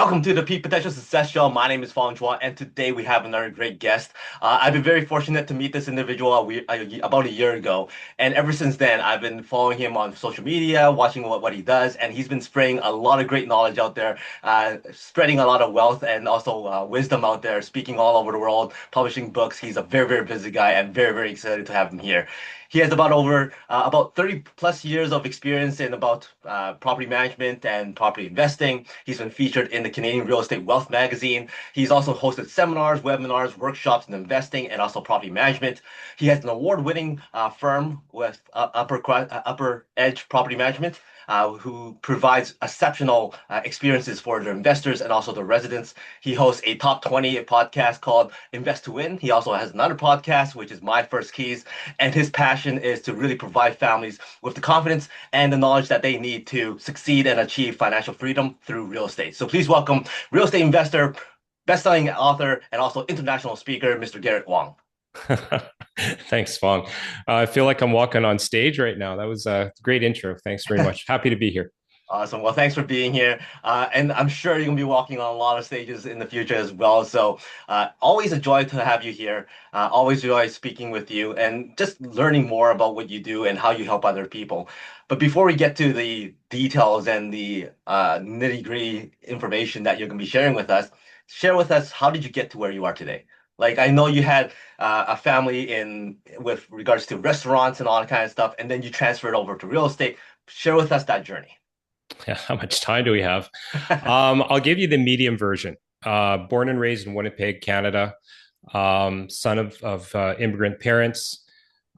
Welcome to the Peak Potential Success Show. My name is Fong, and today we have another great guest. I've been very fortunate to meet this individual about a year ago, and ever since then, I've been following him on social media, watching what he does, and he's been spraying a lot of great knowledge out there, spreading a lot of wealth and also wisdom out there, speaking all over the world, publishing books. He's a very, very busy guy, and very, very excited to have him here. He has about 30 plus years of experience in about property management and property investing. He's been featured in the Canadian Real Estate Wealth magazine. He's also hosted seminars, webinars, workshops in investing and also property management. He has an award-winning firm with Upper Edge Property Management, who provides exceptional experiences for their investors and also the residents. He hosts a top 20 podcast called Invest to Win. He also has another podcast, which is My First Keys. And his passion is to really provide families with the confidence and the knowledge that they need to succeed and achieve financial freedom through real estate. So please welcome real estate investor, best-selling author, and also international speaker, Mr. Garrett Wong. Thanks, Fong. I feel like I'm walking on stage right now. That was a great intro. Thanks very much. Happy to be here. Awesome. Well, thanks for being here. And I'm sure you're going to be walking on a lot of stages in the future as well. So always a joy to have you here. Always joy speaking with you and just learning more about what you do and how you help other people. But before we get to the details and the nitty-gritty information that you're going to be sharing with us, share with us, how did you get to where you are today? Like, I know you had a family with regards to restaurants and all that kind of stuff, and then you transferred over to real estate. Share with us that journey. Yeah, how much time do we have? I'll give you the medium version. Born and raised in Winnipeg, Canada, son of immigrant parents.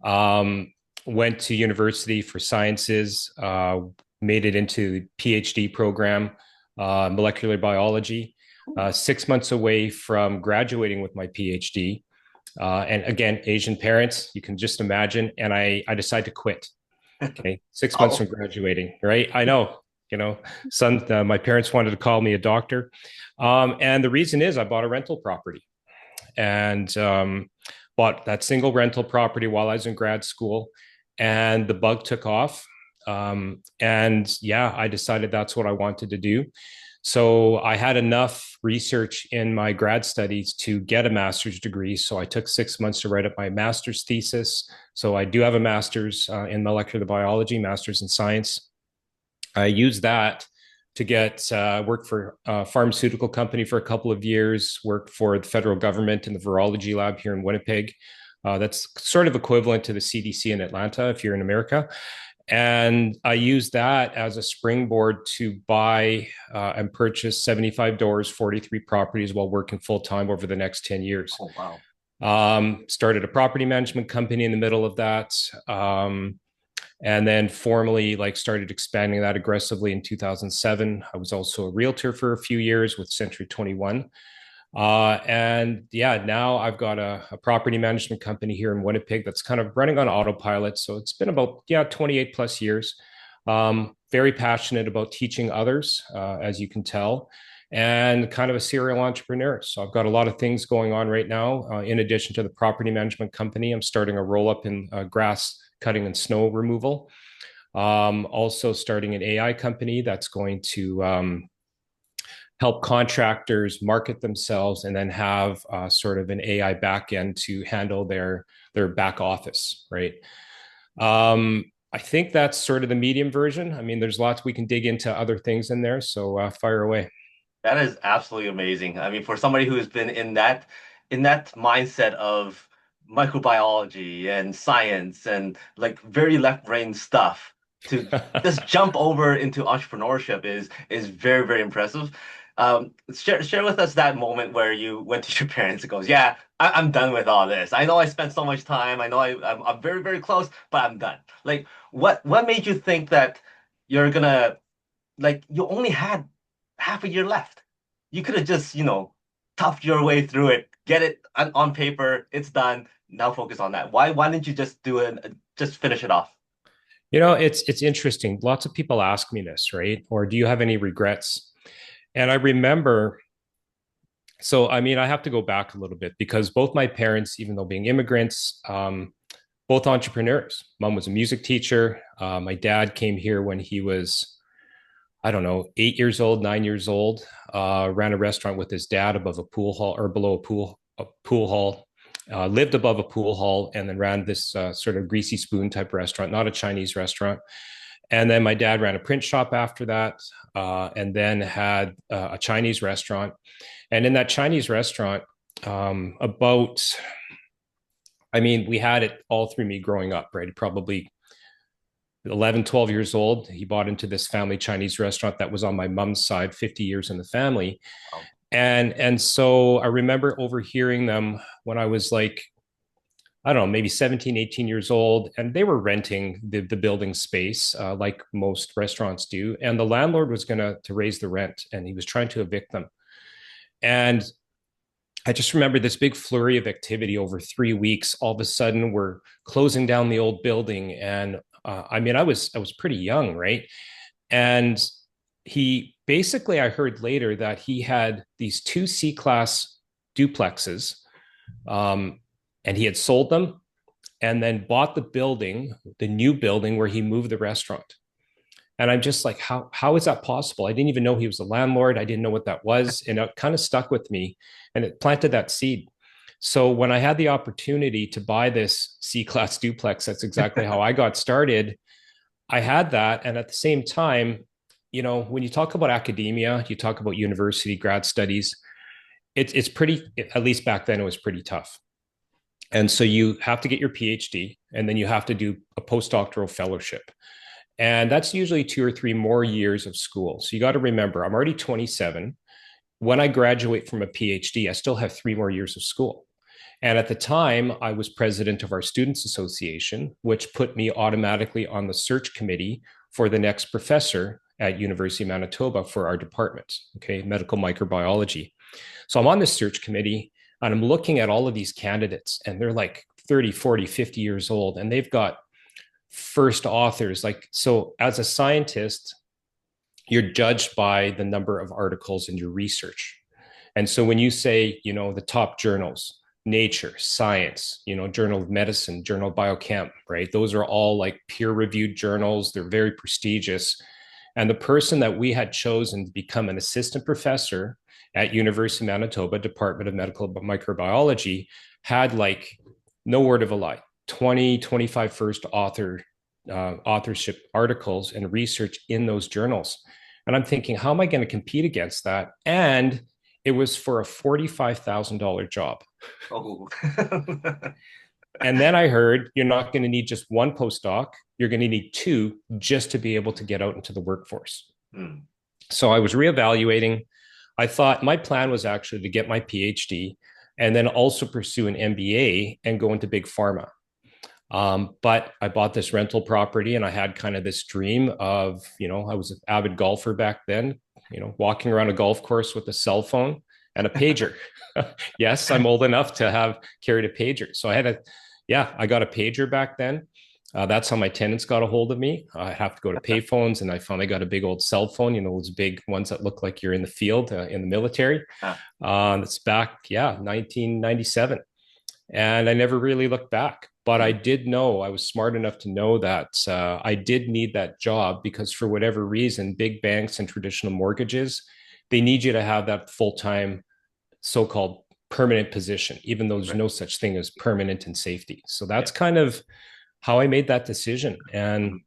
Went to university for sciences, made it into the PhD program, molecular biology. 6 months away from graduating with my PhD. And again, Asian parents, you can just imagine. And I decided to quit. Okay. 6 months from graduating, right? I know, my parents wanted to call me a doctor. And the reason is I bought a rental property and bought that single rental property while I was in grad school. And the bug took off. And yeah, I decided that's what I wanted to do. So I had enough research in my grad studies to get a master's degree. So I took 6 months to write up my master's thesis. So I do have a master's in molecular biology, master's in science. I used that to get work for a pharmaceutical company for a couple of years, worked for the federal government in the virology lab here in Winnipeg. That's sort of equivalent to the CDC in Atlanta if you're in America. And I used that as a springboard to buy and purchase 75 doors, 43 properties while working full time over the next 10 years. Oh, wow. Started a property management company in the middle of that. And then formally started expanding that aggressively in 2007. I was also a realtor for a few years with Century 21. And yeah, now I've got a property management company here in Winnipeg that's kind of running on autopilot. So it's been about 28 plus years. Very passionate about teaching others, as you can tell, and kind of a serial entrepreneur. So I've got a lot of things going on right now. In addition to the property management company, I'm starting a roll up in grass cutting and snow removal. Also starting an AI company that's going to help contractors market themselves and then have sort of an AI backend to handle their back office, right? I think that's sort of the medium version. I mean, there's lots we can dig into other things in there, so fire away. That is absolutely amazing. I mean, for somebody who's been in that mindset of microbiology and science and like very left brain stuff to just jump over into entrepreneurship is very, very impressive. Share with us that moment where you went to your parents and goes, "Yeah, I'm done with all this. I know I spent so much time. I know I'm very, very close, but I'm done." Like, what made you think that you're gonna you only had half a year left? You could have just, toughed your way through it, get it on paper. It's done. Now focus on that. Why didn't you just do it, just finish it off? It's interesting. Lots of people ask me this, right? Or do you have any regrets? And I remember, so I mean, I have to go back a little bit because both my parents, even though being immigrants, both entrepreneurs. Mom was a music teacher. My dad came here when he was I don't know, 8 years old, 9 years old. Ran a restaurant with his dad above a pool hall or below a pool hall. Lived above a pool hall and then ran this sort of greasy spoon type restaurant, not a Chinese restaurant. And then my dad ran a print shop after that, and then had a Chinese restaurant. And in that Chinese restaurant, about, I mean, we had it all through me growing up, right? Probably 11, 12 years old. He bought into this family Chinese restaurant that was on my mom's side, 50 years in the family. Wow. And so I remember overhearing them when I was like, I don't know, maybe 17, 18 years old, and they were renting the building space like most restaurants do. And the landlord was going to raise the rent and he was trying to evict them. And I just remember this big flurry of activity over 3 weeks. All of a sudden, we're closing down the old building. And I mean, I was pretty young, right? And he basically, I heard later that he had these two C-class duplexes, um, and he had sold them and then bought the new building where he moved the restaurant. And I'm just like, how is that possible? I didn't even know he was a landlord. I didn't know what that was. And it kind of stuck with me and it planted that seed. So when I had the opportunity to buy this C-class duplex, that's exactly how I got started. I had that. And at the same time, when you talk about academia, you talk about university grad studies, it's pretty, at least back then, it was pretty tough. And so you have to get your PhD and then you have to do a postdoctoral fellowship. And that's usually 2 or 3 more years of school. So you got to remember, I'm already 27. When I graduate from a PhD, I still have 3 more years of school. And at the time, I was president of our Students Association, which put me automatically on the search committee for the next professor at University of Manitoba for our department, okay, medical microbiology. So I'm on this search committee and I'm looking at all of these candidates and they're like 30, 40, 50 years old and they've got first authors. Like, so as a scientist, you're judged by the number of articles in your research. And so when you say, the top journals, Nature, Science, Journal of Medicine, Journal of Biochem, right? Those are all like peer-reviewed journals. They're very prestigious. And the person that we had chosen to become an assistant professor at University of Manitoba, Department of Medical Microbiology, had like no word of a lie, 20, 25 first authorship articles and research in those journals. And I'm thinking, how am I going to compete against that? And it was for a $45,000 job. Oh. And then I heard you're not going to need just one postdoc, you're going to need two just to be able to get out into the workforce. Mm. So I was reevaluating. I thought my plan was actually to get my PhD and then also pursue an MBA and go into big pharma. But I bought this rental property and I had kind of this dream of, I was an avid golfer back then, walking around a golf course with a cell phone and a pager. Yes, I'm old enough to have carried a pager. So I got a pager back then. That's how my tenants got a hold of me. I have to go to payphones and I finally got a big old cell phone, those big ones that look like you're in the field in the military. It's back, 1997. And I never really looked back. But I did know, I was smart enough to know that I did need that job because for whatever reason, big banks and traditional mortgages, they need you to have that full-time so-called permanent position, even though there's no such thing as permanent in safety. So that's kind of how I made that decision. And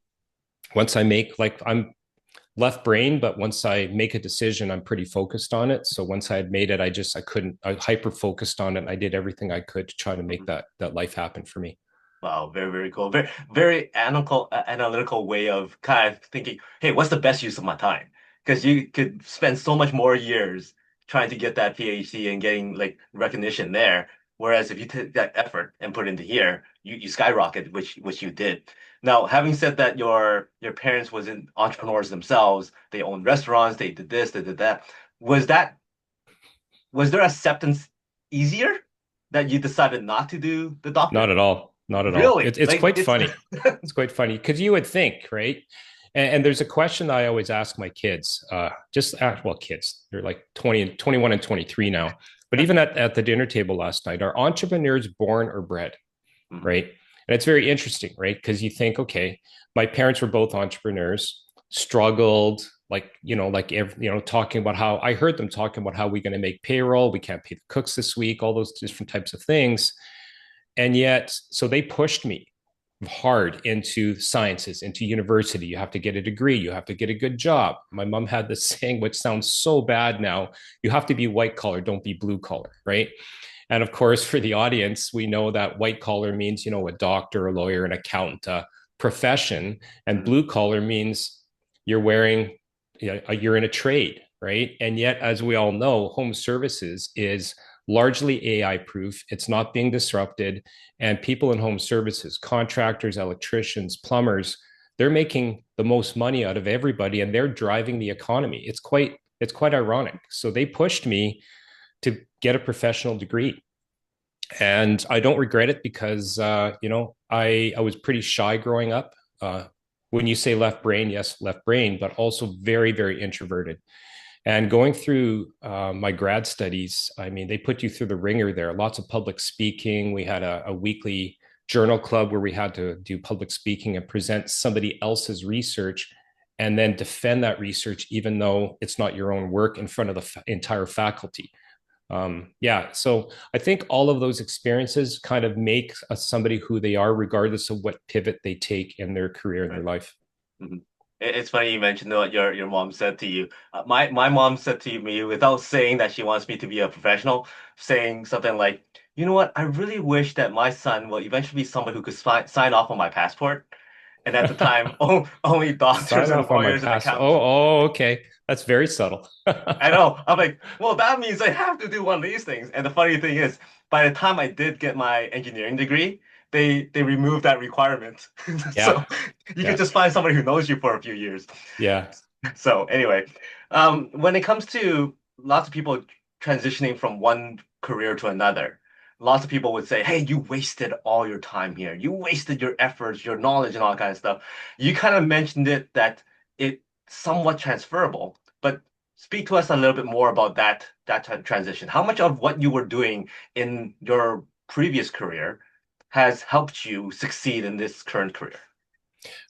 once I'm left brain, but once I make a decision, I'm pretty focused on it. So once I had made it, I hyper focused on it. I did everything I could to try to make that life happen for me. Wow, very, very cool. Very, very analytical way of kind of thinking, hey, what's the best use of my time? Because you could spend so much more years trying to get that PhD and getting like recognition there. Whereas if you take that effort and put it into here, you skyrocket, which you did. Now, having said that, your parents wasn't entrepreneurs themselves. They owned restaurants, they did this, they did that. Was that was their acceptance easier that you decided not to do the Not doctorate? at all. Not at all. Really? It's Like quite it's funny. It's quite funny because you would think, right? And there's a question that I always ask my kids, kids, they're like 20 and 21 and 23 now. But even at the dinner table last night, are entrepreneurs born or bred? Mhm. Right. And it's very interesting, right? Because you think, okay, my parents were both entrepreneurs. struggled, talking about how I heard them talking about how we're going to make payroll, we can't pay the cooks this week, all those different types of things. And yet, so they pushed me hard into sciences, into university. You have to get a degree, you have to get a good job. My mom had this saying, which sounds so bad now, you have to be white collar, don't be blue collar, right? And of course, for the audience, we know that white collar means, a doctor, a lawyer, an accountant, a profession, and Mhm. blue collar means you're wearing, you're in a trade, right? And yet, as we all know, home services is largely AI proof. It's not being disrupted. And people in home services, contractors, electricians, plumbers, they're making the most money out of everybody and they're driving the economy. It's quite ironic. So they pushed me to get a professional degree. And I don't regret it because, I was pretty shy growing up. When you say left brain, yes, left brain, but also very, very introverted. And going through my grad studies, I mean, they put you through the ringer there. Lots of public speaking. We had a weekly journal club where we had to do public speaking and present somebody else's research and then defend that research, even though it's not your own work in front of the entire faculty. Yeah, so I think all of those experiences kind of make somebody who they are, regardless of what pivot they take in their career in their Right. life. Mhm. It's funny you mentioned what your mom said to you. My mom said to me without saying that she wants me to be a professional, saying something like, "You know what? I really wish that my son will eventually be someone who could sign off on my passport." And at the time, only doctors Sign and off on my lawyers and pass. accountants. Okay. That's very subtle. I know. I'm like, well, that means I have to do one of these things. And the funny thing is, by the time I did get my engineering degree, they removed that requirement. Yeah. So you could Yeah. just find somebody who knows you for a few years. Yeah. So anyway, when it comes to lots of people transitioning from one career to another, lots of people would say, "Hey, you wasted all your time here. You wasted your efforts, your knowledge, and all that kind of stuff." You kind of mentioned it that it's somewhat transferable, but speak to us a little bit more about that transition. How much of what you were doing in your previous career has helped you succeed in this current career?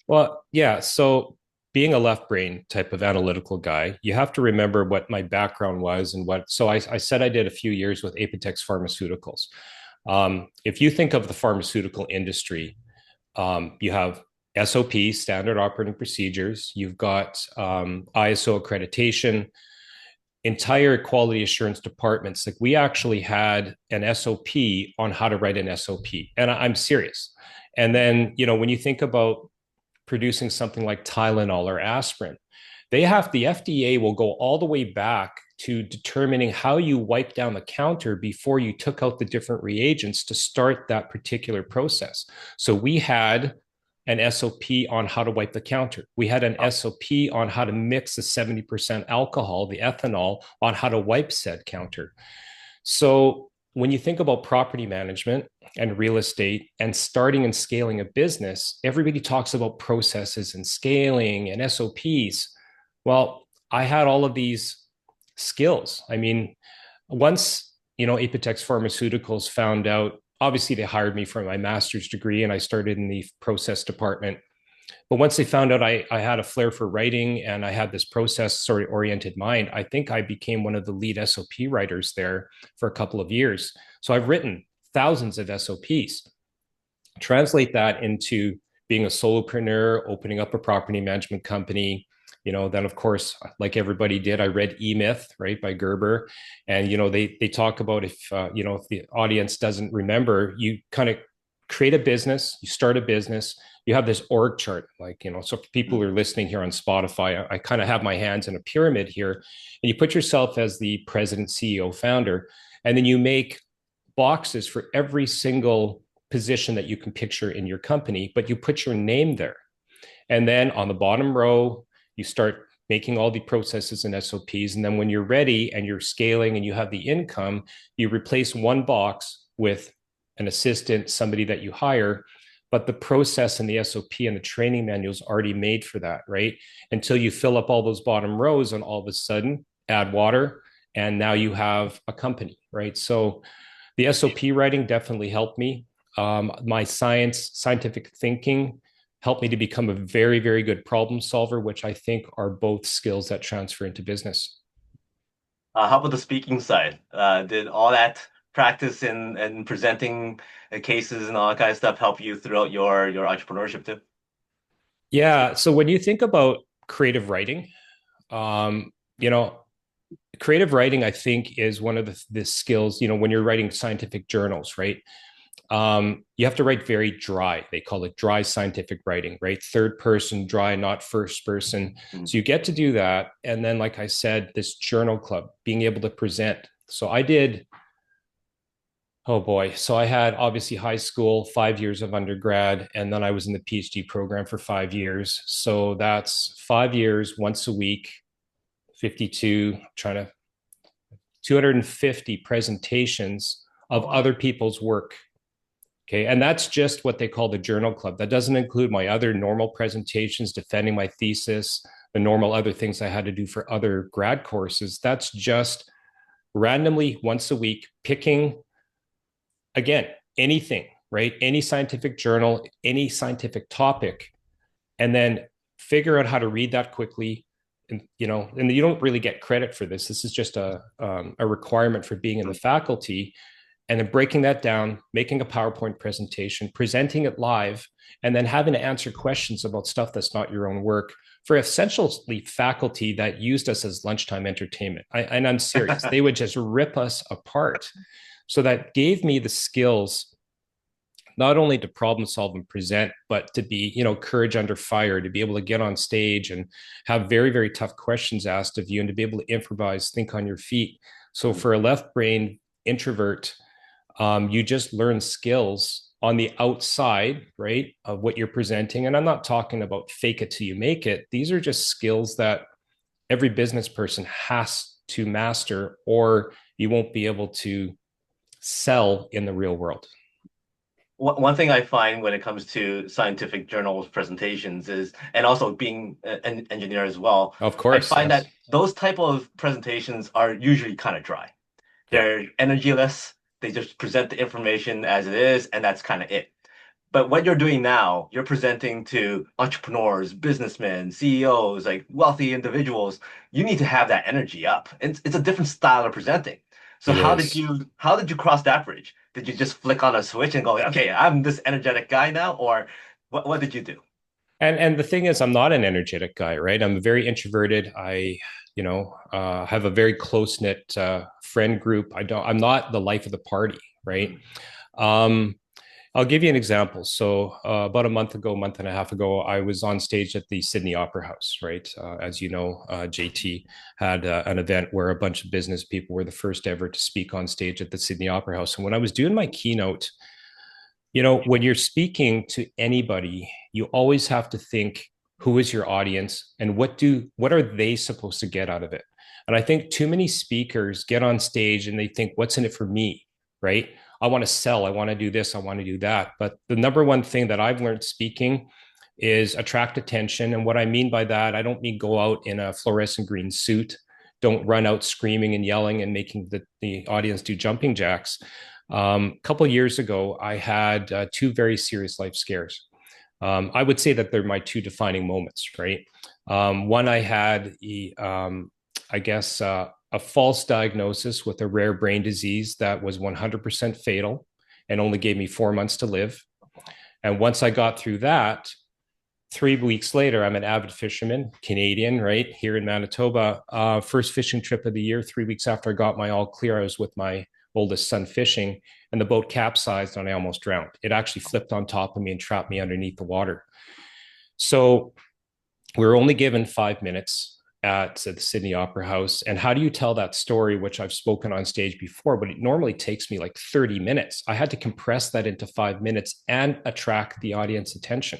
Well, yeah. So being a left brain type of analytical guy, you have to remember what my background was and what. So I said I did a few years with Apotex Pharmaceuticals. If you think of the pharmaceutical industry, you have SOP, standard operating procedures. You've got ISO accreditation, entire quality assurance departments. Like we actually had an SOP on how to write an SOP, and I'm serious. And then when you think about producing something like Tylenol or aspirin, the FDA will go all the way back to determining how you wipe down the counter before you took out the different reagents to start that particular process. So we had an SOP on how to wipe the counter. We had an Oh, SOP on how to mix the 70% alcohol, the ethanol, on how to wipe said counter. So when you think about property management and real estate and starting and scaling a business, everybody talks about processes and scaling and SOPs. Well, I had all of these skills. I mean, once, Apotex Pharmaceuticals found out, obviously they hired me for my master's degree and I started in the process department. But once they found out I had a flair for writing and I had this process sort of oriented mind, I think I became one of the lead SOP writers there for a couple of years. So I've written thousands of SOPs. Translate that into being a solopreneur, opening up a property management company. Then of course, like everybody did, I read E-Myth, right, by Gerber. And, they talk about if the audience doesn't remember, you kind of create a business, you start a business, you have this org chart, like, so for people who mm, are listening here on Spotify, I kind of have my hands in a pyramid here. And you put yourself as the president, CEO, founder, and then you make boxes for every single position that you can picture in your company, but you put your name there. And then on the bottom row, you start making all the processes and SOPs. And then when you're ready and you're scaling and you have the income, you replace one box with an assistant, somebody that you hire. But the process and the SOP and the training manual is already made for that, right? Until you fill up all those bottom rows and all of a sudden add water. And now you have a company, right? So the yeah. SOP writing definitely helped me. My scientific thinking helped me to become a very, very good problem solver, which I think are both skills that transfer into business. How about the speaking side? Did all that practice in presenting cases and all that kind of stuff help you throughout your entrepreneurship too? Yeah. So when you think about creative writing, um, you know, creative writing, I think, is one of the skills, when you're writing scientific journals, right? You have to write very dry. They call it dry scientific writing, right? Third person dry, not first person. Mm. So you get to do that. And then, like I said, this journal club, being able to present. So I did, oh boy. So I had obviously high school, 5 years of undergrad, and then I was in the PhD program for 5 years. So that's 5 years, once a week, 52, trying to 250 presentations Oh of wow. other people's work. Okay. And that's just what they call the journal club. That doesn't include my other normal presentations, defending my thesis, the normal other things I had to do for other grad courses. That's just randomly once a week, picking, again, anything, right? Any scientific journal, any scientific topic, and then figure out how to read that quickly. And you don't really get credit for this. This is just a requirement for being in the faculty, and then breaking that down, making a PowerPoint presentation, presenting it live, and then having to answer questions about stuff that's not your own work for essentially faculty that used us as lunchtime entertainment. And I'm serious, they would just rip us apart. So that gave me the skills not only to problem solve and present, but to be, courage under fire, to be able to get on stage and have very, very tough questions asked of you, and to be able to improvise, think on your feet. So for a left brain introvert, you just learn skills on the outside, right, of what you're presenting. And I'm not talking about fake it till you make it. These are just skills that every business person has to master, or you won't be able to sell in the real world. One thing I find when it comes to scientific journals presentations is, and also being an engineer as well, Of I course, find yes. that those type of presentations are usually kind of dry. Yeah, They're energyless. They just present the information as it is, and that's kind of it. But what you're doing now, you're presenting to entrepreneurs, businessmen, CEOs, like wealthy individuals. You need to have that energy up. It's a different style of presenting. So it is. how did you cross that bridge? Did you just flick on a switch and go, okay, I'm this energetic guy now, or what did you do? And the thing is, I'm not an energetic guy, right? I'm very introverted. I have a very close knit friend group. I'm not the life of the party, right? Mm, Um, I'll give you an example. So, about a month ago, month and a half ago, I was on stage at the Sydney Opera House, right? As you know, JT had an event where a bunch of business people were the first ever to speak on stage at the Sydney Opera House. And when I was doing my keynote, when you're speaking to anybody, you always have to think, who is your audience and what are they supposed to get out of it? And I think too many speakers get on stage and they think, what's in it for me, right? I want to sell, I want to do this, I want to do that. But the number one thing that I've learned speaking is attract attention. And what I mean by that, I don't mean go out in a fluorescent green suit. Don't run out screaming and yelling and making the audience do jumping jacks. A couple of years ago, I had two very serious life scares. I would say that they're my two defining moments, right? One, I had, I guess, a false diagnosis with a rare brain disease that was 100% fatal and only gave me 4 months to live. And once I got through that, 3 weeks later, I'm an avid fisherman, Canadian, right here in Manitoba. First fishing trip of the year. 3 weeks after I got my all clear, I was with my oldest son fishing, and the boat capsized and I almost drowned. It actually flipped on top of me and trapped me underneath the water. So we were only given 5 minutes at the Sydney Opera House. And how do you tell that story, which I've spoken on stage before, but it normally takes me like 30 minutes. I had to compress that into 5 minutes and attract the audience attention.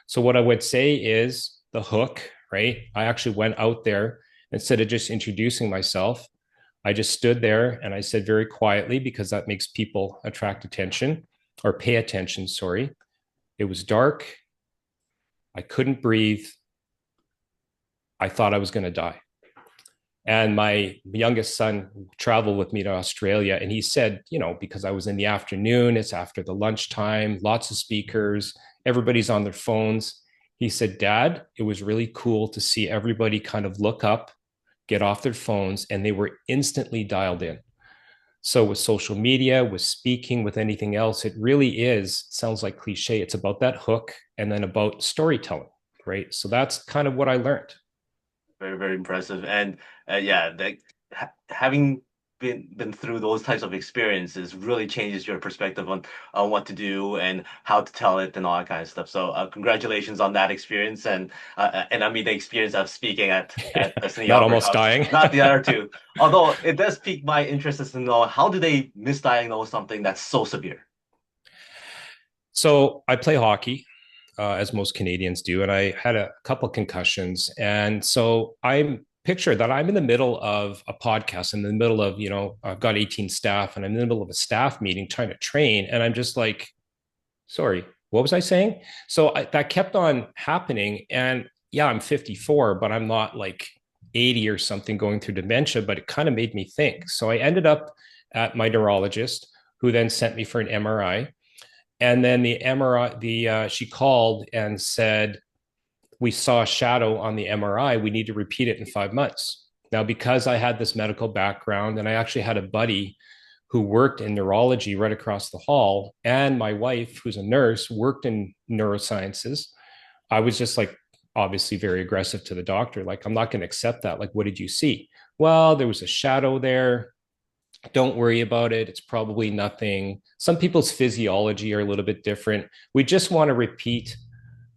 So what I would say is the hook, right? I actually went out there instead of just introducing myself. I just stood there and I said very quietly, because that makes people attract attention or pay attention. Sorry. It was dark. I couldn't breathe. I thought I was going to die. And my youngest son traveled with me to Australia. And he said, because I was in the afternoon, it's after the lunchtime, lots of speakers. Everybody's on their phones. He said, Dad, it was really cool to see everybody kind of look up, get off their phones, and they were instantly dialed in. So with social media, with speaking, with anything else, it really is, sounds like cliche. It's about that hook and then about storytelling, right? So that's kind of what I learned. Very, very impressive. And yeah, having been through those types of experiences really changes your perspective on what to do and how to tell it and all that kind of stuff. So congratulations on that experience, and I mean the experience of speaking at a Sydney Not Opera almost House, dying. not the other two. Although it does pique my interest as to know how do they misdiagnose something that's so severe? So I play hockey, as most Canadians do, and I had a couple concussions. And so I'm picture that I'm in the middle of a podcast, in the middle of, I've got 18 staff and I'm in the middle of a staff meeting trying to train. And I'm just like, sorry, what was I saying? So that kept on happening. And yeah, I'm 54, but I'm not like 80 or something going through dementia, but it kind of made me think. So I ended up at my neurologist, who then sent me for an MRI. And then the MRI, she called and said, we saw a shadow on the MRI. We need to repeat it in 5 months. Now, because I had this medical background and I actually had a buddy who worked in neurology right across the hall, and my wife, who's a nurse, worked in neurosciences, I was just like, obviously very aggressive to the doctor. Like, I'm not going to accept that. Like, what did you see? Well, there was a shadow there. Don't worry about it. It's probably nothing. Some people's physiology are a little bit different. We just want to repeat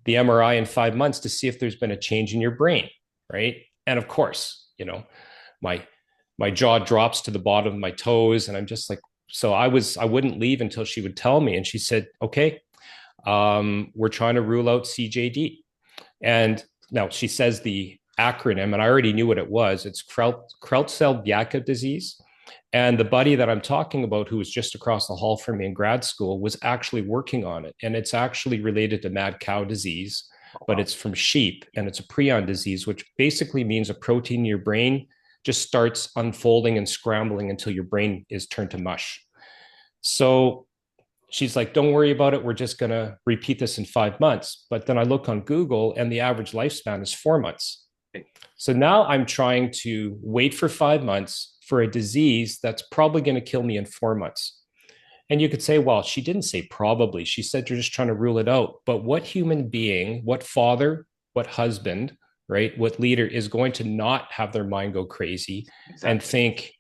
the MRI in 5 months to see if there's been a change in your brain, right? And of course, my my jaw drops to the bottom of my toes, and I'm just like, so I wouldn't leave until she would tell me, and she said, okay, we're trying to rule out CJD, and now she says the acronym, and I already knew what it was. It's Creutzfeldt-Jakob disease. And the buddy that I'm talking about, who was just across the hall from me in grad school, was actually working on it. And it's actually related to mad cow disease, Oh, but wow. it's from sheep. And it's a prion disease, which basically means a protein in your brain just starts unfolding and scrambling until your brain is turned to mush. So she's like, don't worry about it. We're just going to repeat this in 5 months. But then I look on Google and the average lifespan is 4 months. So now I'm trying to wait for 5 months for a disease that's probably going to kill me in 4 months. And you could say, well, she didn't say probably. She said you're just trying to rule it out. But what human being, what father, what husband, right, what leader is going to not have their mind go crazy and Exactly. think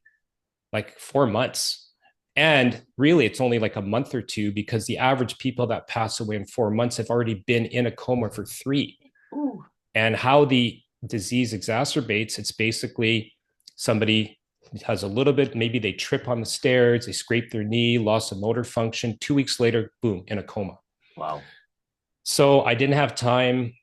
like 4 months? And really, it's only like a month or two because the average people that pass away in 4 months have already been in a coma for three. Ooh. And how the disease exacerbates, it's basically somebody has a little bit, maybe they trip on the stairs, they scrape their knee, loss of motor function. 2 weeks later, boom, in a coma. Wow. So I didn't have time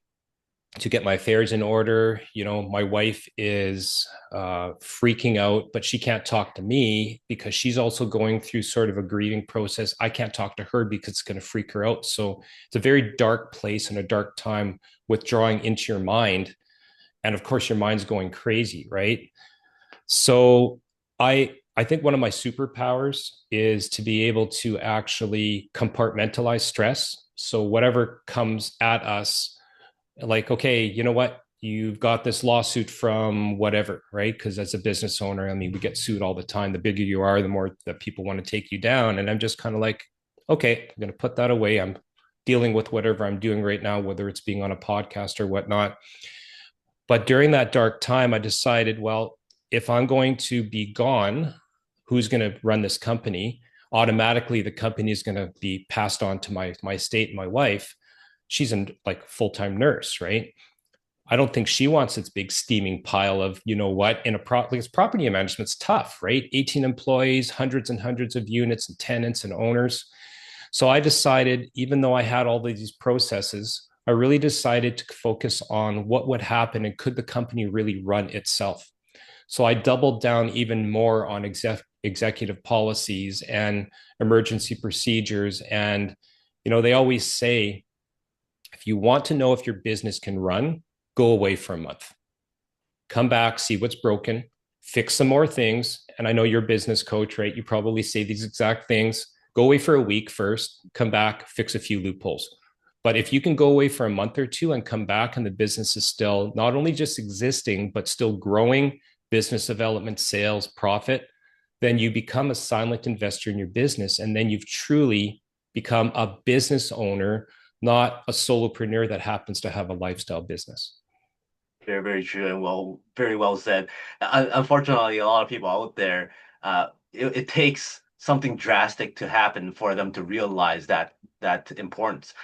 to get my affairs in order. My wife is freaking out, but she can't talk to me because she's also going through sort of a grieving process. I can't talk to her because it's going to freak her out. So it's a very dark place and a dark time withdrawing into your mind. And of course, your mind's going crazy, right? So I think one of my superpowers is to be able to actually compartmentalize stress. So whatever comes at us, like, okay, you know what? You've got this lawsuit from whatever, right? Because as a business owner, I mean, we get sued all the time. The bigger you are, the more that people want to take you down. And I'm just kind of like, okay, I'm going to put that away. I'm dealing with whatever I'm doing right now, whether it's being on a podcast or whatnot. But during that dark time, I decided, well, if I'm going to be gone, who's going to run this company? Automatically, the company is going to be passed on to my estate, my wife. She's a like full-time nurse, right? I don't think she wants this big steaming pile of, you know what, in a because property management's tough, right? 18 employees, hundreds and hundreds of units and tenants and owners. So I decided, even though I had all of these processes, I really decided to focus on what would happen and could the company really run itself. So I doubled down even more on executive policies and emergency procedures. And, they always say, if you want to know if your business can run, go away for a month, come back, see what's broken, fix some more things. And I know you're a business coach, right? You probably say these exact things. Go away for a week first, come back, fix a few loopholes. But if you can go away for a month or two and come back and the business is still not only just existing, but still growing, business development, sales, profit, then you become a silent investor in your business. And then you've truly become a business owner, not a solopreneur that happens to have a lifestyle business. Very, very true, and very well said. Unfortunately, a lot of people out there, it takes something drastic to happen for them to realize that importance.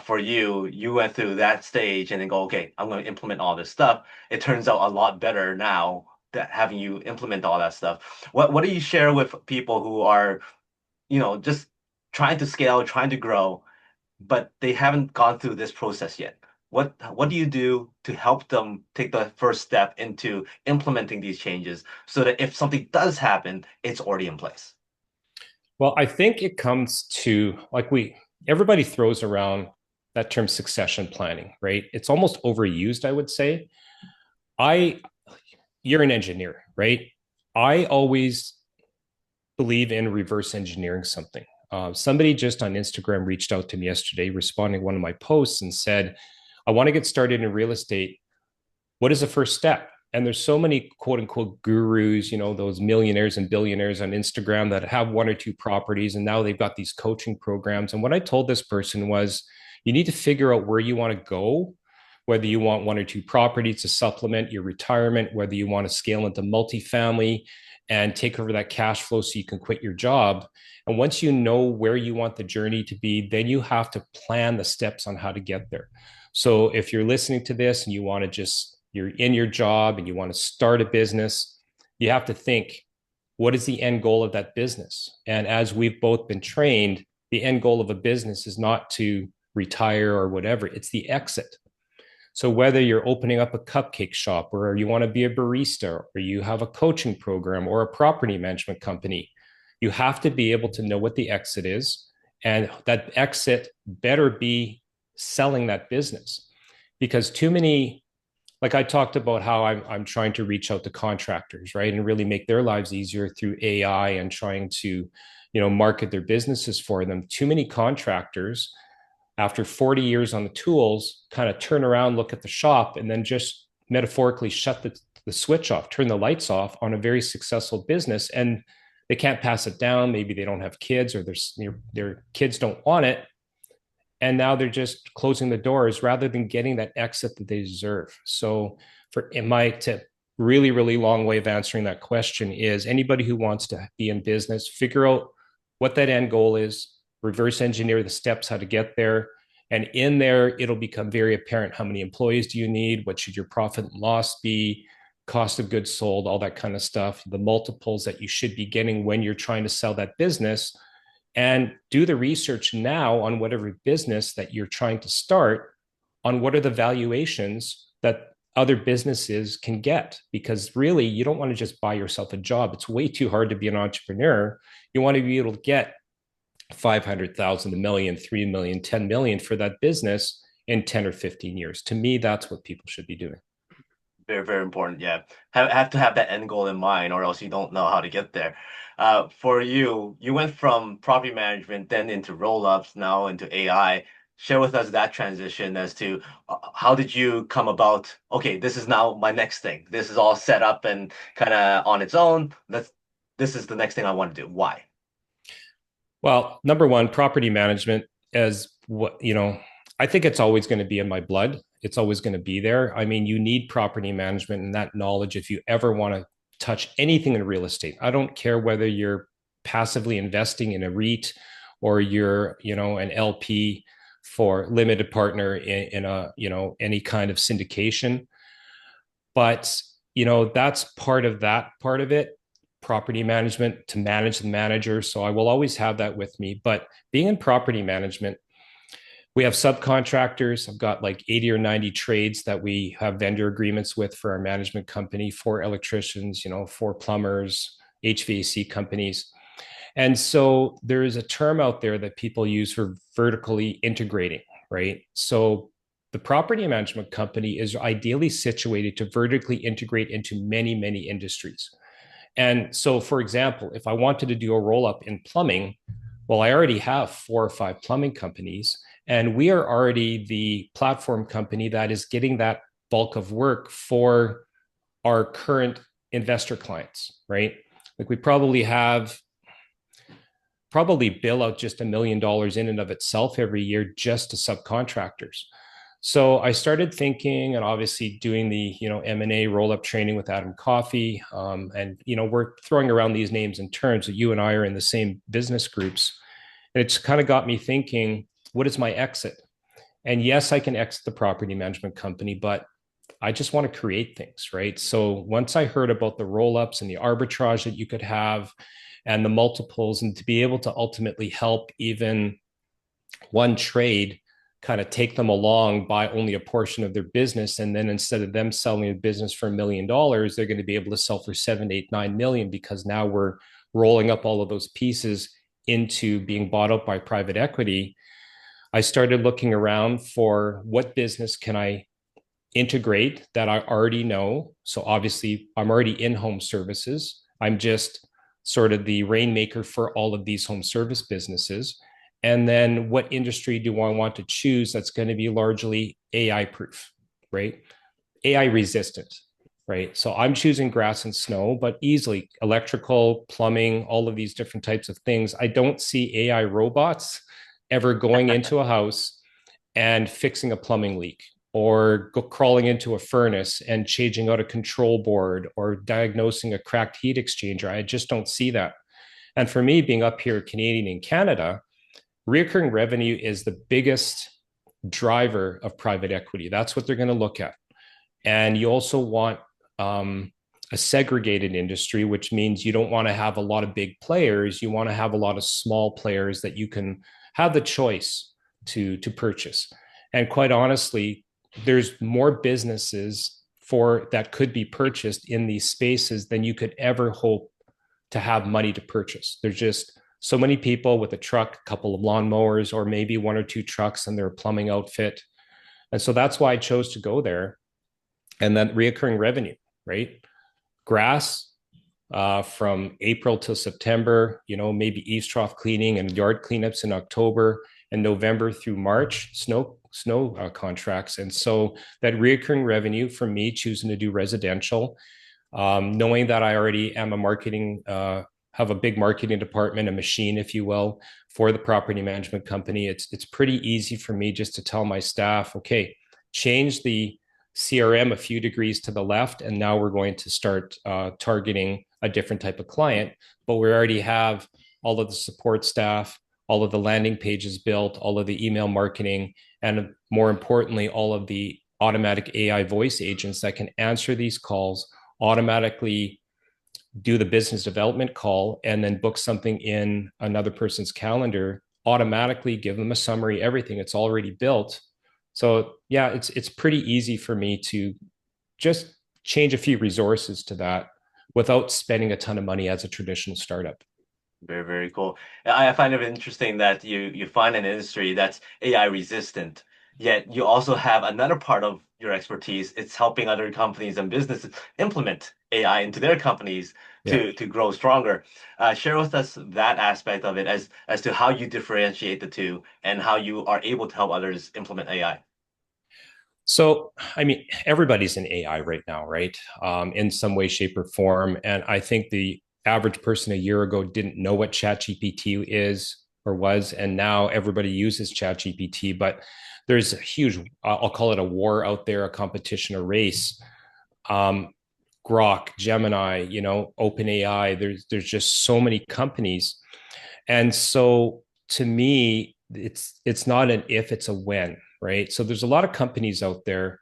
For you, you went through that stage and then go, okay, I'm going to implement all this stuff. It turns out a lot better now that having you implement all that stuff. What do you share with people who are, just trying to scale, trying to grow, but they haven't gone through this process yet? What do you do to help them take the first step into implementing these changes so that if something does happen, it's already in place? Well, I think it comes to like everybody throws around that term succession planning, right? It's almost overused, I would say. I You're an engineer, right? I always believe in reverse engineering something. Somebody just on Instagram reached out to me yesterday, responding to one of my posts, and said, "I want to get started in real estate. What is the first step?" And there's so many quote unquote gurus, those millionaires and billionaires on Instagram that have one or two properties, and now they've got these coaching programs. And what I told this person was, you need to figure out where you want to go, whether you want one or two properties to supplement your retirement, whether you want to scale into multifamily and take over that cash flow so you can quit your job. And once you know where you want the journey to be, then you have to plan the steps on how to get there. So if you're listening to this and you're in your job and you want to start a business, you have to think, what is the end goal of that business? And as we've both been trained, the end goal of a business is not to retire or whatever, it's the exit. So whether you're opening up a cupcake shop or you want to be a barista or you have a coaching program or a property management company, you have to be able to know what the exit is. And that exit better be selling that business, because too many, like I talked about how I'm trying to reach out to contractors, right, and really make their lives easier through AI and trying to, market their businesses for them. Too many contractors, after 40 years on the tools, kind of turn around, look at the shop, and then just metaphorically shut the switch off, turn the lights off on a very successful business, and they can't pass it down. Maybe they don't have kids, or their kids don't want it, and now they're just closing the doors rather than getting that exit that they deserve. So for in my tip, really, really long way of answering that question is, anybody who wants to be in business, figure out what that end goal is, reverse engineer the steps how to get there. And in there, it'll become very apparent how many employees do you need, what should your profit and loss be, cost of goods sold, all that kind of stuff, the multiples that you should be getting when you're trying to sell that business, and do the research now on whatever business that you're trying to start, on what are the valuations that other businesses can get. Because really, you don't want to just buy yourself a job. It's way too hard to be an entrepreneur. You want to be able to get 500,000, a million, 3 million, 10 million for that business in 10 or 15 years. To me, that's what people should be doing. Very, very important. Yeah. Have to have that end goal in mind, or else you don't know how to get there. For you, you went from property management, then into roll-ups, now into AI. Share with us that transition as to how did you come about, okay, this is now my next thing. This is all set up and kind of on its own. This is the next thing I want to do. Why? Well, number one, property management is I think it's always going to be in my blood. It's always going to be there. I mean, you need property management and that knowledge if you ever want to touch anything in real estate. I don't care whether you're passively investing in a REIT or you're, an LP for limited partner in a, any kind of syndication. But, that's part of it, property management, to manage the manager. So I will always have that with me. But being in property management, we have subcontractors. I've got like 80 or 90 trades that we have vendor agreements with for our management company, 4 electricians, 4 plumbers, HVAC companies. And so there is a term out there that people use for vertically integrating, right? So the property management company is ideally situated to vertically integrate into many, many industries. And so, for example, if I wanted to do a roll up in plumbing, well, I already have 4 or 5 plumbing companies. And we are already the platform company that is getting that bulk of work for our current investor clients, right? Like we probably bill out just $1 million in and of itself every year just to subcontractors. So I started thinking, and obviously doing the M&A roll up training with Adam Coffey, and we're throwing around these names and terms that you and I are in the same business groups, and it's kind of got me thinking, what is my exit? And yes, I can exit the property management company, but I just want to create things, right? So once I heard about the roll ups and the arbitrage that you could have and the multiples, and to be able to ultimately help even one trade kind of take them along, buy only a portion of their business, and then instead of them selling a business for $1 million, they're going to be able to sell for 7, 8, 9 million, because now we're rolling up all of those pieces into being bought up by private equity. I started looking around for what business can I integrate that I already know. So obviously, I'm already in home services. I'm just sort of the rainmaker for all of these home service businesses. And then what industry do I want to choose that's going to be largely AI proof, right? AI resistant, right? So I'm choosing grass and snow, but easily electrical, plumbing, all of these different types of things. I don't see AI robots ever going into a house and fixing a plumbing leak, or crawling into a furnace and changing out a control board, or diagnosing a cracked heat exchanger. I just don't see that. And for me, being up here Canadian in Canada, recurring revenue is the biggest driver of private equity. That's what they're going to look at. And you also want a segregated industry, which means you don't want to have a lot of big players. You want to have a lot of small players that you can have the choice to purchase. And quite honestly, there's more businesses for that could be purchased in these spaces than you could ever hope to have money to purchase. There's just so many people with a truck, a couple of lawnmowers, or maybe one or two trucks and their plumbing outfit. And so that's why I chose to go there. And then reoccurring revenue, right? Grass from April till September, maybe eaves trough cleaning and yard cleanups in October, and November through March, snow contracts. And so that reoccurring revenue for me, choosing to do residential, knowing that I already am a marketing, have a big marketing department, a machine, if you will, for the property management company. It's pretty easy for me just to tell my staff, okay, change the CRM a few degrees to the left, and now we're going to start targeting a different type of client. But we already have all of the support staff, all of the landing pages built, all of the email marketing, and more importantly, all of the automatic AI voice agents that can answer these calls, automatically do the business development call, and then book something in another person's calendar, automatically give them a summary, everything. It's already built. So yeah, it's pretty easy for me to just change a few resources to that without spending a ton of money as a traditional startup. Very, very cool. I find it interesting that you find an industry that's AI resistant, yet you also have another part of your expertise. It's helping other companies and businesses implement AI into their companies Yeah. to grow stronger. Share with us that aspect of it as to how you differentiate the two and how you are able to help others implement AI. So, I mean, everybody's in AI right now, right? In some way, shape, or form. And I think the average person a year ago didn't know what ChatGPT is or was, and now everybody uses ChatGPT. But there's a huge, I'll call it a war out there, a competition, a race. Um, Grok, Gemini, OpenAI. There's just so many companies, and so to me, it's not an if, it's a when, right? So there's a lot of companies out there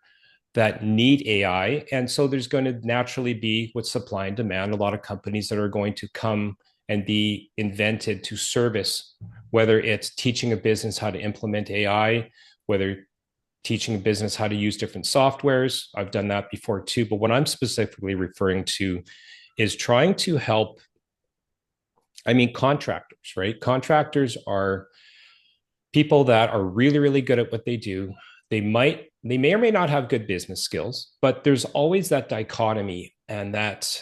that need AI. And so there's going to naturally be, with supply and demand, a lot of companies that are going to come and be invented to service, whether it's teaching a business how to implement AI, whether teaching a business how to use different softwares. I've done that before too. But what I'm specifically referring to is trying to help, I mean, contractors, right? Contractors are people that are really, really good at what they do. They may or may not have good business skills, but there's always that dichotomy and that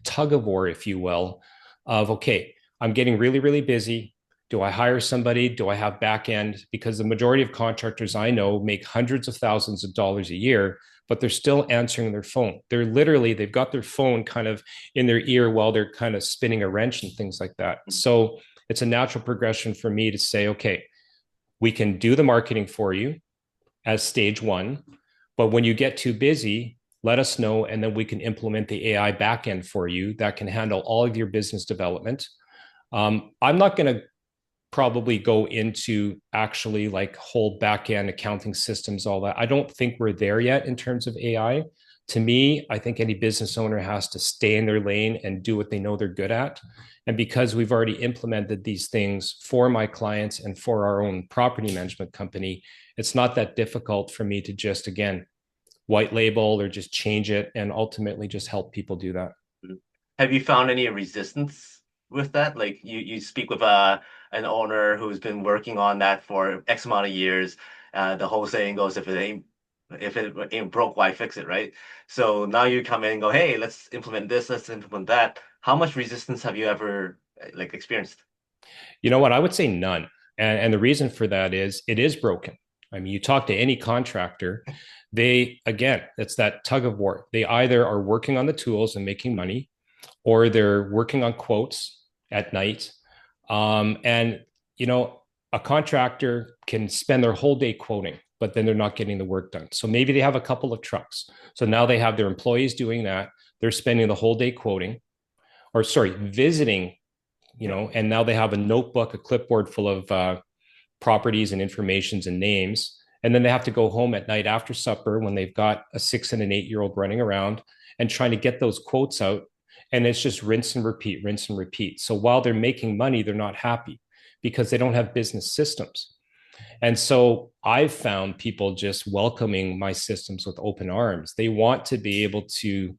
tug of war, if you will, of okay, I'm getting really, really busy. Do I hire somebody? Do I have back end? Because the majority of contractors I know make hundreds of thousands of dollars a year, but they're still answering their phone. They've got their phone kind of in their ear while they're kind of spinning a wrench and things like that. So it's a natural progression for me to say, okay, we can do the marketing for you as stage one, but when you get too busy, let us know, and then we can implement the AI backend for you that can handle all of your business development. I'm not going to probably go into actually like whole backend accounting systems, all that. I don't think we're there yet in terms of AI. To me, I think any business owner has to stay in their lane and do what they know they're good at. And because we've already implemented these things for my clients and for our own property management company, it's not that difficult for me to just, again, white label or just change it and ultimately just help people do that. Have you found any resistance with that? Like you speak with an owner who's been working on that for X amount of years. The whole saying goes, if it ain't broke, why fix it, right? So now you come in and go, hey, let's implement this, let's implement that. How much resistance have you ever like experienced? You know what? I would say none. And the reason for that is it is broken. I mean, you talk to any contractor, again, it's that tug of war. They either are working on the tools and making money, or they're working on quotes at night. And, you know, a contractor can spend their whole day quoting, but then they're not getting the work done. So maybe they have a couple of trucks. So now they have their employees doing that. They're spending the whole day quoting, or sorry, visiting, Yeah. and now they have a notebook, a clipboard full of properties and informations and names. And then they have to go home at night after supper when they've got a 6 and an 8 year old running around and trying to get those quotes out. And it's just rinse and repeat, rinse and repeat. So while they're making money, they're not happy because they don't have business systems. And so I've found people just welcoming my systems with open arms. They want to be able to,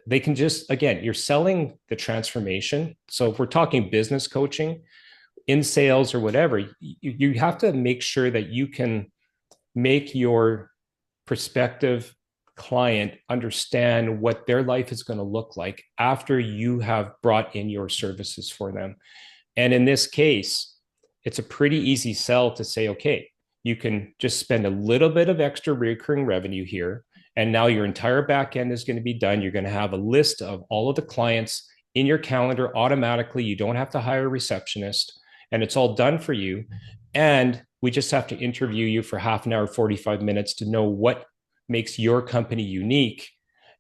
they can just, again, you're selling the transformation. So if we're talking business coaching, in sales or whatever, you have to make sure that you can make your prospective client understand what their life is going to look like after you have brought in your services for them. And in this case, it's a pretty easy sell to say, okay, you can just spend a little bit of extra recurring revenue here. And now your entire back end is going to be done. You're going to have a list of all of the clients in your calendar automatically. You don't have to hire a receptionist, and it's all done for you. And we just have to interview you for half an hour, 45 minutes to know what makes your company unique.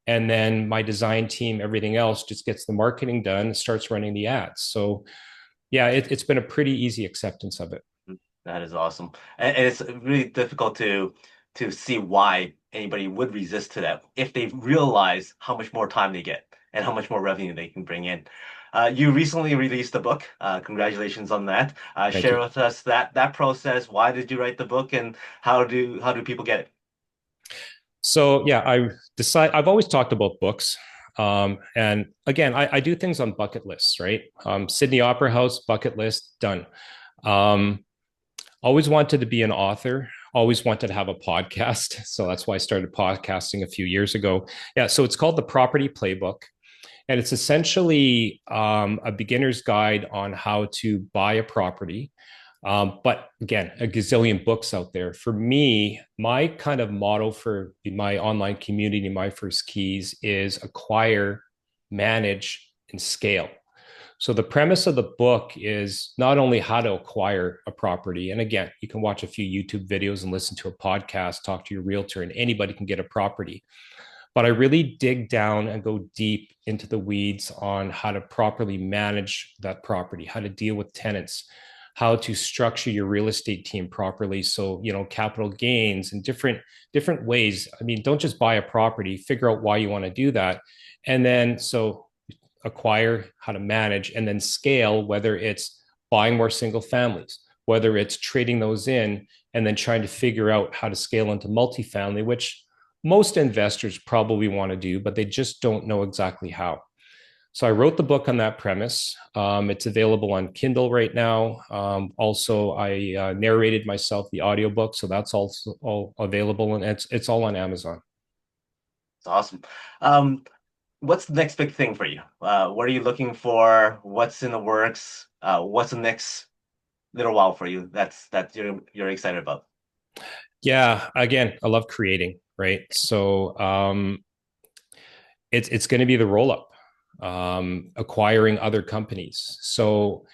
And then my design team, everything else just gets the marketing done and starts running the ads. So yeah, it's been a pretty easy acceptance of it. That is awesome. And it's really difficult to see why anybody would resist to that if they realize how much more time they get and how much more revenue they can bring in. You recently released a book. Congratulations on that. Thank Share you. with us that process. Why did you write the book, and how do people get it? So yeah, I've always talked about books. And again, I do things on bucket lists, right? Sydney Opera House bucket list done. Um, Always wanted to be an author. Always wanted to have a podcast. So that's why I started podcasting a few years ago. Yeah, so it's called the Property Playbook. And it's essentially a beginner's guide on how to buy a property. But again, a gazillion books out there. For me, my kind of motto for my online community, my first keys is acquire, manage, and scale. So the premise of the book is not only how to acquire a property, and again, you can watch a few YouTube videos and listen to a podcast, talk to your realtor, and anybody can get a property. But I really dig down and go deep into the weeds on how to properly manage that property, how to deal with tenants, how to structure your real estate team properly. So, capital gains and different ways. I mean, don't just buy a property, figure out why you want to do that. And then so acquire, how to manage, and then scale, whether it's buying more single families, whether it's trading those in, and then trying to figure out how to scale into multifamily, which most investors probably want to do, but they just don't know exactly how. So I wrote the book on that premise. It's available on Kindle right now. Also, I narrated myself the audiobook, so that's also all available, and it's all on Amazon. It's awesome. Um, what's the next big thing for you? What are you looking for? What's in the works? What's the next little while for you that you're excited about? Yeah, again, I love creating, right? So it's going to be the roll up, acquiring other companies. So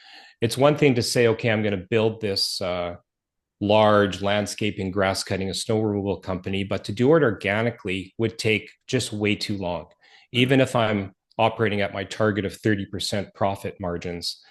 it's one thing to say, okay, I'm going to build this large landscaping, grass cutting, and snow removal company, but to do it organically would take just way too long. Mm. Even if I'm operating at my target of 30% profit margins,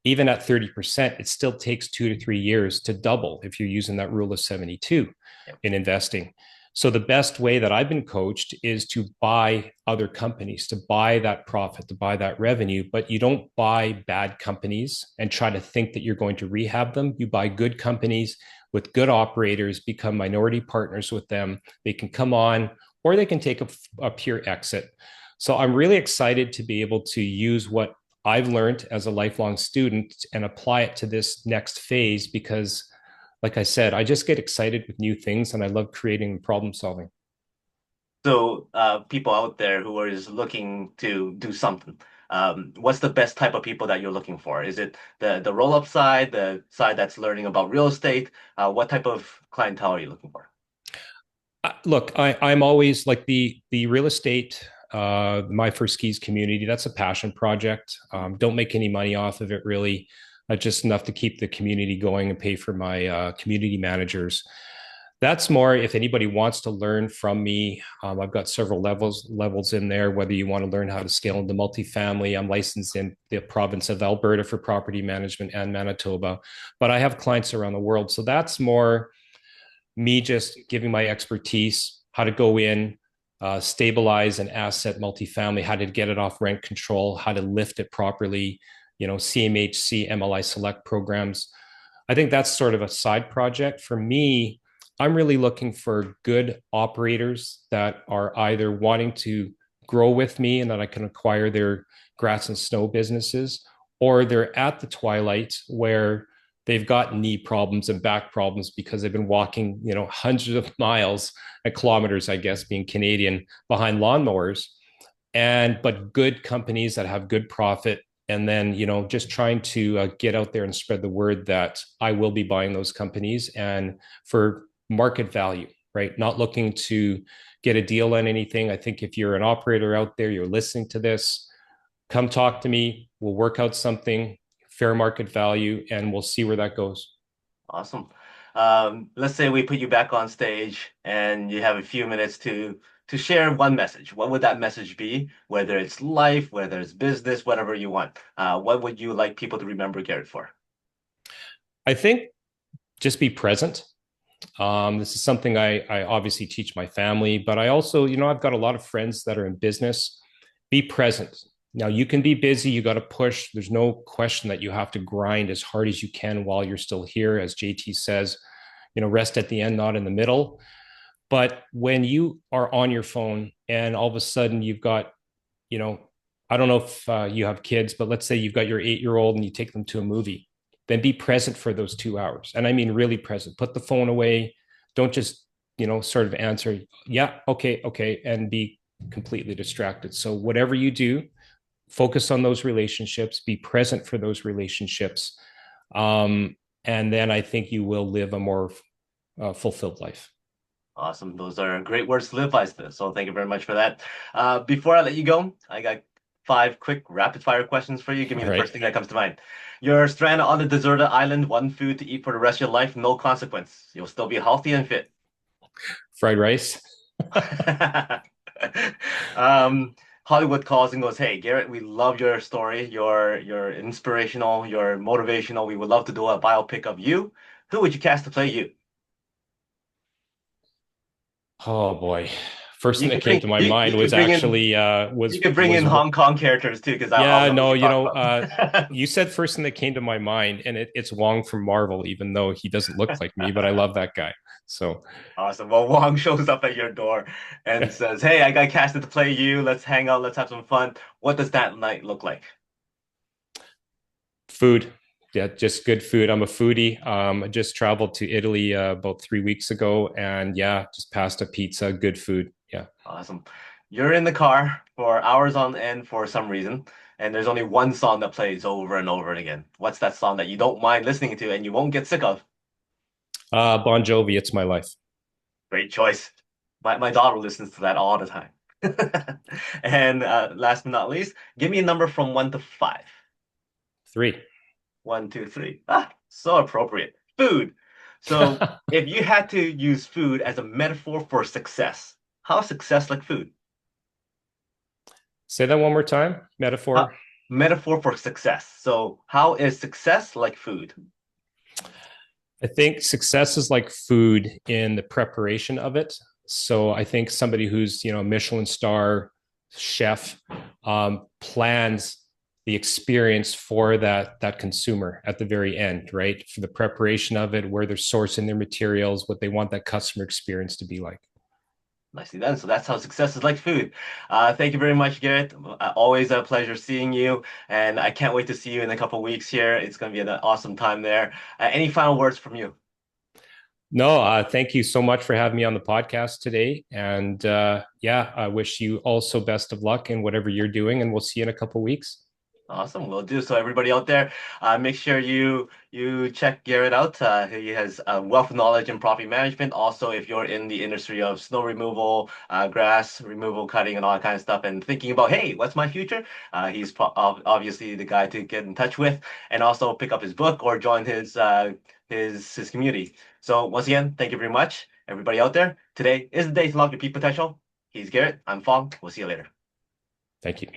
even at 30%, it still takes 2 to 3 years to double if you're using that rule of 72 Yep. in investing. So the best way that I've been coached is to buy other companies, to buy that profit, to buy that revenue, but you don't buy bad companies and try to think that you're going to rehab them. You buy good companies with good operators, become minority partners with them. They can come on or they can take a pure exit. So I'm really excited to be able to use what I've learned as a lifelong student and apply it to this next phase because, like I said, I just get excited with new things and I love creating and problem solving. So, people out there who are just looking to do something, what's the best type of people that you're looking for? Is it the roll-up side, the side that's learning about real estate? What type of clientele are you looking for? Look, I'm always like the real estate, my first skis community. That's a passion project. Don't make any money off of it really, just enough to keep the community going and pay for my community managers. That's more if anybody wants to learn from me. I've got several levels in there. Whether you want to learn how to scale into multifamily, I'm licensed in the province of Alberta for property management and Manitoba, but I have clients around the world. So that's more me just giving my expertise, how to go in, stabilize an asset multifamily, how to get it off rent control, how to lift it properly, CMHC, MLI select programs. I think that's sort of a side project. For me, I'm really looking for good operators that are either wanting to grow with me and that I can acquire their grass and snow businesses, or they're at the twilight where they've got knee problems and back problems because they've been walking, hundreds of miles and kilometers, I guess, being Canadian behind lawnmowers. But good companies that have good profit. And then, just trying to get out there and spread the word that I will be buying those companies and for market value, right? Not looking to get a deal on anything. I think if you're an operator out there, you're listening to this, come talk to me. We'll work out something, fair market value, and we'll see where that goes. Awesome. Let's say we put you back on stage and you have a few minutes to share one message. What would that message be? Whether it's life, whether it's business, whatever you want. What would you like people to remember Garrett for? I think just be present. This is something I obviously teach my family, but I also, I've got a lot of friends that are in business. Be present. Now, you can be busy, you got to push. There's no question that you have to grind as hard as you can while you're still here. As JT says, rest at the end, not in the middle. But when you are on your phone and all of a sudden you've got, you know, I don't know if you have kids, but let's say you've got your 8-year old and you take them to a movie, then be present for those 2 hours. And I mean, really present. Put the phone away. Don't just, sort of answer, yeah, okay, okay, and be completely distracted. So, whatever you do, focus on those relationships, be present for those relationships. And then I think you will live a more fulfilled life. Awesome. Those are great words to live by. So thank you very much for that. Before I let you go, I got five quick rapid fire questions for you. Give me All the right. first thing that comes to mind. You're stranded on a deserted island, one food to eat for the rest of your life, no consequence. You'll still be healthy and fit. Fried rice. um, Hollywood calls and goes, "Hey, Garrett, we love your story. You're inspirational. You're motivational. We would love to do a biopic of you. Who would you cast to play you?" Oh boy. First You thing that can came bring to my you, mind you can was bring in actually you can bring in Hong Kong characters too, because I'll yeah, know what no, you're talking about. you said first thing that came to my mind, and it's Wong from Marvel, even though he doesn't look like me, but I love that guy. So Awesome. Well, Wong shows up at your door and says, "Hey, I got casted to play you. Let's hang out. Let's have some fun." What does that night look like? food. Yeah, just good food. I'm a foodie. I just traveled to Italy about 3 weeks ago, and yeah, just pasta, pizza, good food. Yeah. Awesome. You're in the car for hours on end for some reason. and there's only one song that plays over and over again. What's that song that you don't mind listening to and you won't get sick of? Bon Jovi, It's My Life. Great choice. My daughter listens to that all the time. And last but not least, give me a number from 1 to 5. 3. 1, 2, 3. Ah, so appropriate. Food. So if you had to use food as a metaphor for success, how is success like food? Say that one more time. How, Metaphor. metaphor for success. So how is success like food? I think success is like food in the preparation of it. So I think somebody who's, a Michelin star chef plans the experience for that consumer at the very end, right? For the preparation of it, where they're sourcing their materials, what they want that customer experience to be like. Nicely done. So that's how success is like food. Thank you very much, Garrett. Always a pleasure seeing you, and I can't wait to see you in a couple weeks here. It's going to be an awesome time there. Any final words from you? No, thank you so much for having me on the podcast today. And yeah, I wish you also best of luck in whatever you're doing, and we'll see you in a couple weeks. Awesome, will do. So everybody out there, make sure you check Garrett out. He has a wealth of knowledge in property management. Also, if you're in the industry of snow removal, grass removal, cutting, and all that kind of stuff, and thinking about, hey, what's my future? He's obviously the guy to get in touch with, and also pick up his book or join his community. So once again, thank you very much, everybody out there. Today is the day to unlock your peak potential. He's Garrett. I'm Fong. We'll see you later. Thank you.